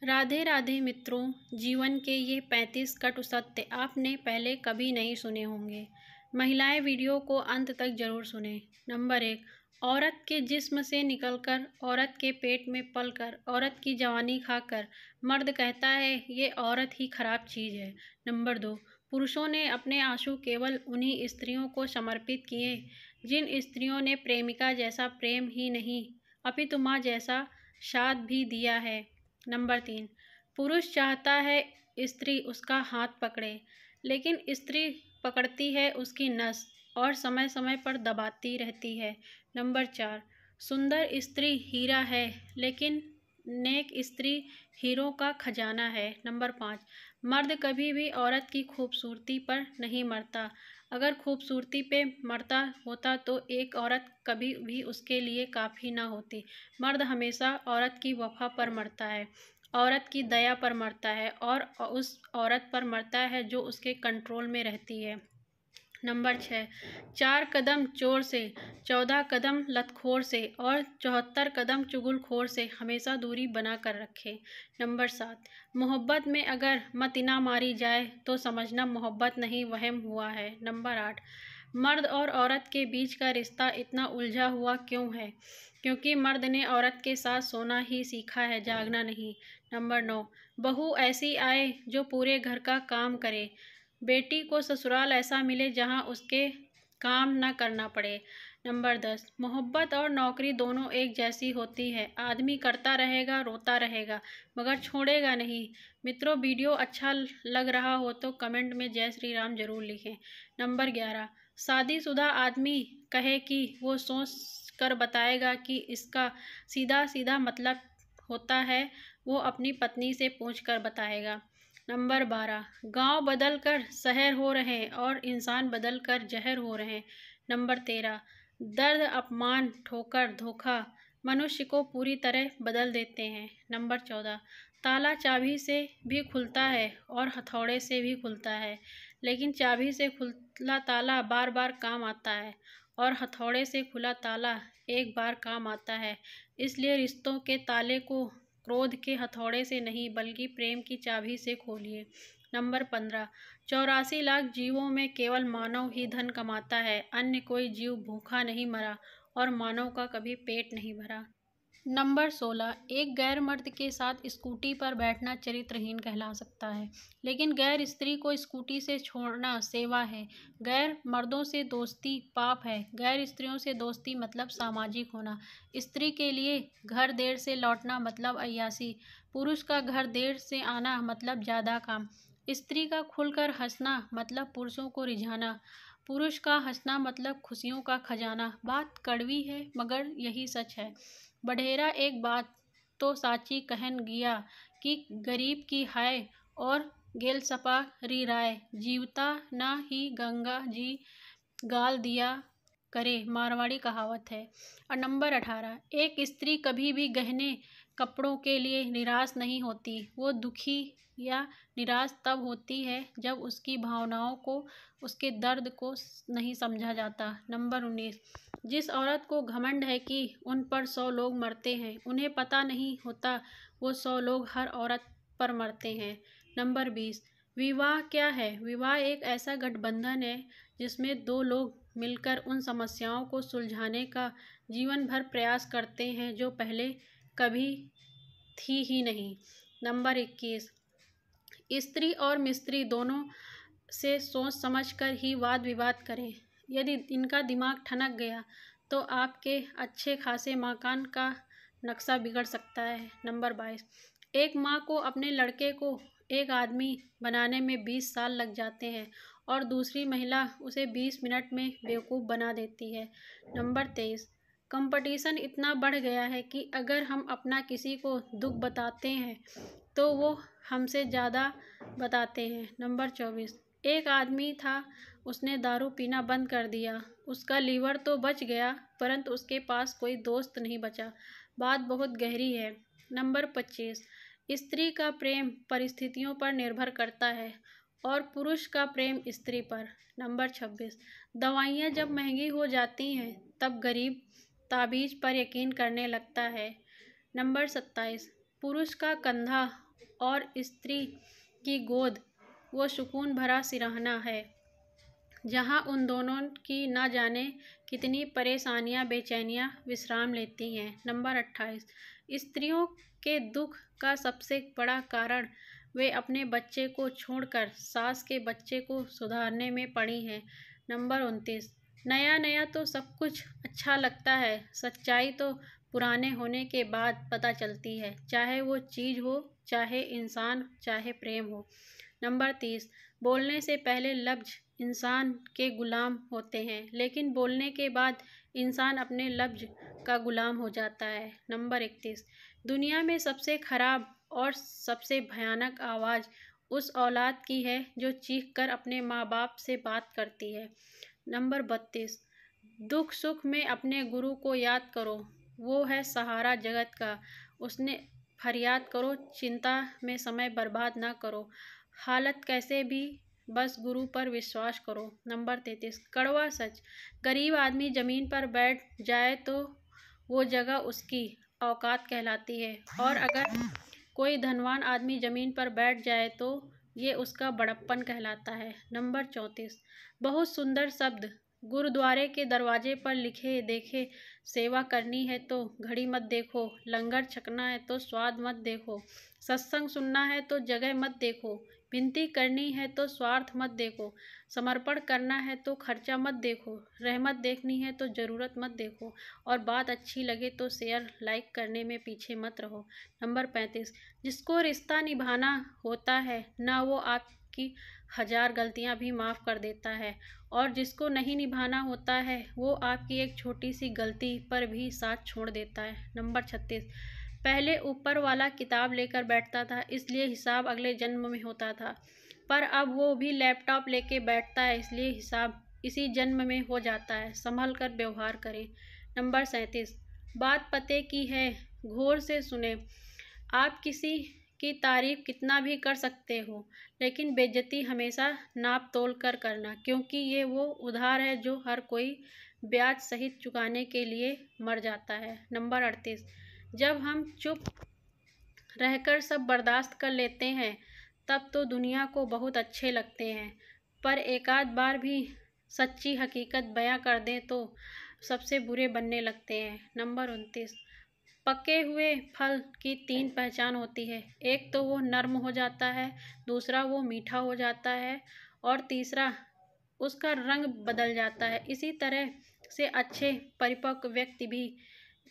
राधे राधे मित्रों, जीवन के ये 35 कटु सत्य आपने पहले कभी नहीं सुने होंगे। महिलाएं वीडियो को अंत तक जरूर सुने। नंबर 1, औरत के जिस्म से निकलकर, औरत के पेट में पलकर, औरत की जवानी खाकर मर्द कहता है ये औरत ही खराब चीज़ है। नंबर 2, पुरुषों ने अपने आंसू केवल उन्हीं स्त्रियों को समर्पित किए जिन स्त्रियों ने प्रेमिका जैसा प्रेम ही नहीं अपितु माँ जैसा साथ भी दिया है। नंबर 3, पुरुष चाहता है स्त्री उसका हाथ पकड़े, लेकिन स्त्री पकड़ती है उसकी नस और समय समय पर दबाती रहती है। नंबर 4, सुंदर स्त्री हीरा है, लेकिन नेक स्त्री हीरो का खजाना है। नंबर 5, मर्द कभी भी औरत की खूबसूरती पर नहीं मरता। अगर खूबसूरती पे मरता होता तो एक औरत कभी भी उसके लिए काफ़ी ना होती। मर्द हमेशा औरत की वफा पर मरता है, औरत की दया पर मरता है और उस औरत पर मरता है जो उसके कंट्रोल में रहती है। नंबर 6, 4 कदम चोर से, 14 कदम लतखोर से और 74 कदम चुगलखोर से हमेशा दूरी बना कर रखे। नंबर 7, मोहब्बत में अगर मतिना मारी जाए तो समझना मोहब्बत नहीं वहम हुआ है। नंबर 8, मर्द और औरत के बीच का रिश्ता इतना उलझा हुआ क्यों है? क्योंकि मर्द ने औरत के साथ सोना ही सीखा है, जागना नहीं। नंबर 9, बहू ऐसी आए जो पूरे घर का काम करे, बेटी को ससुराल ऐसा मिले जहां उसके काम न करना पड़े। नंबर 10, मोहब्बत और नौकरी दोनों एक जैसी होती है। आदमी करता रहेगा, रोता रहेगा, मगर छोड़ेगा नहीं। मित्रों, वीडियो अच्छा लग रहा हो तो कमेंट में जय श्री राम जरूर लिखें। नंबर 11, शादीशुदा आदमी कहे कि वो सोच कर बताएगा कि इसका सीधा सीधा मतलब होता है, वो अपनी पत्नी से पूछ कर बताएगा। नंबर 12, गांव बदल कर शहर हो रहे और इंसान बदल कर जहर हो रहे। नंबर 13, दर्द, अपमान, ठोकर, धोखा मनुष्य को पूरी तरह बदल देते हैं। नंबर 14, ताला चाबी से भी खुलता है और हथौड़े से भी खुलता है, लेकिन चाबी से खुला ताला बार बार काम आता है और हथौड़े से खुला ताला एक बार काम आता है। इसलिए रिश्तों के ताले को क्रोध के हथौड़े से नहीं बल्कि प्रेम की चाबी से खोलिए। नंबर 15, 84 लाख जीवों में केवल मानव ही धन कमाता है, अन्य कोई जीव भूखा नहीं मरा और मानव का कभी पेट नहीं भरा। नंबर 16, एक गैर मर्द के साथ स्कूटी पर बैठना चरित्रहीन कहला सकता है, लेकिन गैर स्त्री को स्कूटी से छोड़ना सेवा है। गैर मर्दों से दोस्ती पाप है, गैर स्त्रियों से दोस्ती मतलब सामाजिक होना। स्त्री के लिए घर देर से लौटना मतलब अय्यासी, पुरुष का घर देर से आना मतलब ज़्यादा काम। स्त्री का खुलकर हंसना मतलब पुरुषों को रिझाना, पुरुष का हंसना मतलब खुशियों का खजाना। बात कड़वी है मगर यही सच है। बढेरा एक बात तो साची कहन गिया कि गरीब की हाय और गेल सपा री राय, जीवता ना ही गंगा जी गाल दिया करे, मारवाड़ी कहावत है। और नंबर 18, एक स्त्री कभी भी गहने कपड़ों के लिए निराश नहीं होती, वो दुखी या निराश तब होती है जब उसकी भावनाओं को, उसके दर्द को नहीं समझा जाता। नंबर 19, जिस औरत को घमंड है कि उन पर 100 लोग मरते हैं, उन्हें पता नहीं होता वो 100 लोग हर औरत पर मरते हैं। नंबर 20, विवाह क्या है? विवाह एक ऐसा गठबंधन है जिसमें दो लोग मिलकर उन समस्याओं को सुलझाने का जीवन भर प्रयास करते हैं जो पहले कभी थी ही नहीं। नंबर 21, स्त्री और मिस्त्री दोनों से सोच समझ कर ही वाद विवाद करें। यदि इनका दिमाग ठनक गया तो आपके अच्छे खासे मकान का नक्शा बिगड़ सकता है। नंबर 22, एक माँ को अपने लड़के को एक आदमी बनाने में 20 साल लग जाते हैं और दूसरी महिला उसे 20 मिनट में बेवकूफ़ बना देती है। नंबर 23, कंपटीशन इतना बढ़ गया है कि अगर हम अपना किसी को दुख बताते हैं तो वो हमसे ज़्यादा बताते हैं। नंबर 24, एक आदमी था, उसने दारू पीना बंद कर दिया, उसका लीवर तो बच गया परंतु उसके पास कोई दोस्त नहीं बचा। बात बहुत गहरी है। नंबर 25, स्त्री का प्रेम परिस्थितियों पर निर्भर करता है और पुरुष का प्रेम स्त्री पर। नंबर 26, दवाइयाँ जब महंगी हो जाती हैं तब गरीब ताबीज़ पर यकीन करने लगता है। नंबर 27, पुरुष का कंधा और स्त्री की गोद वो सुकून भरा सिरहाना है जहाँ उन दोनों की न जाने कितनी परेशानियां बेचैनियां विश्राम लेती हैं। नंबर 28, स्त्रियों के दुख का सबसे बड़ा कारण वे अपने बच्चे को छोड़कर सास के बच्चे को सुधारने में पड़ी हैं। नंबर 29, नया नया तो सब कुछ अच्छा लगता है, सच्चाई तो पुराने होने के बाद पता चलती है, चाहे वो चीज़ हो, चाहे इंसान, चाहे प्रेम हो। नंबर 30, बोलने से पहले लफ्ज इंसान के गुलाम होते हैं, लेकिन बोलने के बाद इंसान अपने लफ्ज का गुलाम हो जाता है। नंबर 31, दुनिया में सबसे खराब और सबसे भयानक आवाज़ उस औलाद की है जो चीख कर अपने माँ बाप से बात करती है। नंबर 32, दुख सुख में अपने गुरु को याद करो, वो है सहारा जगत का, उसने फरियाद करो, चिंता में समय बर्बाद ना करो, हालत कैसे भी बस गुरु पर विश्वास करो। नंबर 33, कड़वा सच, गरीब आदमी ज़मीन पर बैठ जाए तो वो जगह उसकी औकात कहलाती है, और अगर कोई धनवान आदमी ज़मीन पर बैठ जाए तो ये उसका बड़प्पन कहलाता है। नंबर 34, बहुत सुंदर शब्द गुरुद्वारे के दरवाजे पर लिखे देखे, सेवा करनी है तो घड़ी मत देखो, लंगर छकना है तो स्वाद मत देखो, सत्संग सुनना है तो जगह मत देखो, विनती करनी है तो स्वार्थ मत देखो, समर्पण करना है तो खर्चा मत देखो, रहमत देखनी है तो ज़रूरत मत देखो, और बात अच्छी लगे तो शेयर लाइक करने में पीछे मत रहो। नंबर 35, जिसको रिश्ता निभाना होता है ना वो आपकी 1000 गलतियां भी माफ़ कर देता है, और जिसको नहीं निभाना होता है वो आपकी एक छोटी सी गलती पर भी साथ छोड़ देता है। नंबर 36, पहले ऊपर वाला किताब लेकर बैठता था इसलिए हिसाब अगले जन्म में होता था, पर अब वो भी लैपटॉप लेके बैठता है इसलिए हिसाब इसी जन्म में हो जाता है, संभल कर व्यवहार करें। नंबर 37, बात पते की है, गौर से सुने, आप किसी की तारीफ कितना भी कर सकते हो, लेकिन बेइज्जती हमेशा नाप तोल कर करना, क्योंकि ये वो उधार है जो हर कोई ब्याज सहित चुकाने के लिए मर जाता है। नंबर 38, जब हम चुप रहकर सब बर्दाश्त कर लेते हैं तब तो दुनिया को बहुत अच्छे लगते हैं, पर एकाध बार भी सच्ची हकीकत बयां कर दें तो सबसे बुरे बनने लगते हैं। नंबर 29, पके हुए फल की 3 पहचान होती है, एक तो वो नर्म हो जाता है, दूसरा वो मीठा हो जाता है, और तीसरा उसका रंग बदल जाता है। इसी तरह से अच्छे परिपक्व व्यक्ति भी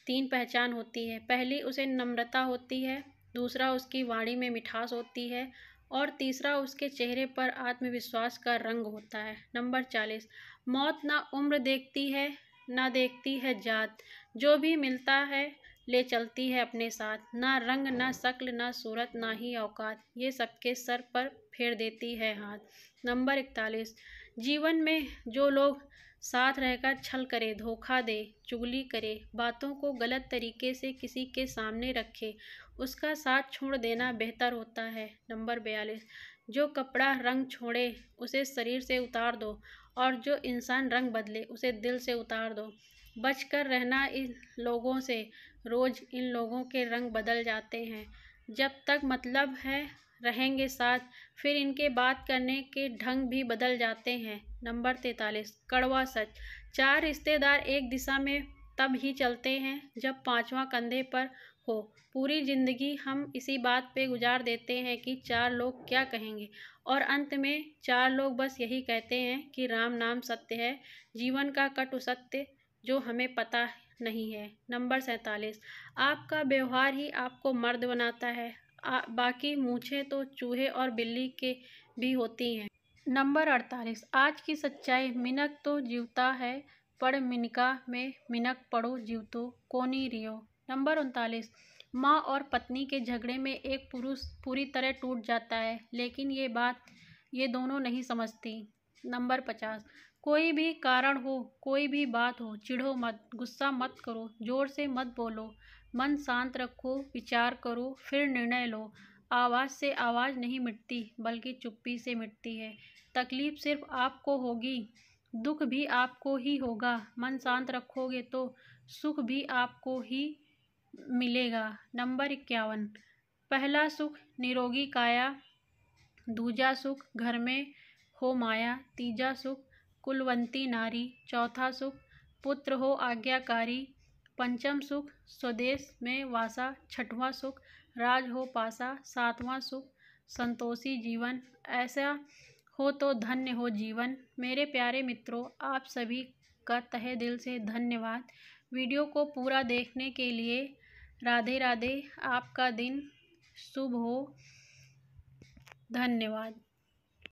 3 पहचान होती है, पहली उसे नम्रता होती है, दूसरा उसकी वाणी में मिठास होती है, और तीसरा उसके चेहरे पर आत्मविश्वास का रंग होता है। नंबर 40, मौत ना उम्र देखती है ना देखती है जात, जो भी मिलता है ले चलती है अपने साथ, ना रंग ना शक्ल ना सूरत ना ही औकात, ये सबके सर पर फेर देती है हाथ। नंबर 41, जीवन में जो लोग साथ रहकर छल करे, धोखा दे, चुगली करे, बातों को गलत तरीके से किसी के सामने रखे, उसका साथ छोड़ देना बेहतर होता है। नंबर 42, जो कपड़ा रंग छोड़े उसे शरीर से उतार दो, और जो इंसान रंग बदले उसे दिल से उतार दो। बचकर रहना इन लोगों से, रोज़ इन लोगों के रंग बदल जाते हैं, जब तक मतलब है रहेंगे साथ, फिर इनके बात करने के ढंग भी बदल जाते हैं। नंबर 43, कड़वा सच, 4 रिश्तेदार एक दिशा में तब ही चलते हैं जब 5वां कंधे पर हो। पूरी ज़िंदगी हम इसी बात पे गुजार देते हैं कि 4 लोग क्या कहेंगे, और अंत में 4 लोग बस यही कहते हैं कि राम नाम सत्य है, जीवन का कटु सत्य जो हमें पता नहीं है। नंबर 47, आपका व्यवहार ही आपको मर्द बनाता है, बाकी मूछें तो चूहे और बिल्ली के भी होती हैं। नंबर 48, आज की सच्चाई, मिनक तो जीवता है, पड़ मिनका में मिनक पड़ो जीवतो कोनी रियो। नंबर 39, माँ और पत्नी के झगड़े में एक पुरुष पूरी तरह टूट जाता है, लेकिन ये बात ये दोनों नहीं समझती। नंबर 50, कोई भी कारण हो, कोई भी बात हो, चिढ़ो मत, गुस्सा मत करो, जोर से मत बोलो, मन शांत रखो, विचार करो, फिर निर्णय लो। आवाज़ से आवाज़ नहीं मिटती, बल्कि चुप्पी से मिटती है। तकलीफ सिर्फ आपको होगी, दुख भी आपको ही होगा, मन शांत रखोगे तो सुख भी आपको ही मिलेगा। नंबर 51, पहला सुख निरोगी काया, दूजा सुख घर में हो माया, तीजा सुख कुलवंती नारी, चौथा सुख पुत्र हो आज्ञाकारी, पंचम सुख स्वदेश में वासा, छठवां सुख राज हो पासा, सातवां सुख संतोषी जीवन। ऐसा हो तो धन्य हो जीवन। मेरे प्यारे मित्रों, आप सभी का तहे दिल से धन्यवाद। वीडियो को पूरा देखने के लिए राधे राधे। आपका दिन शुभ हो। धन्यवाद।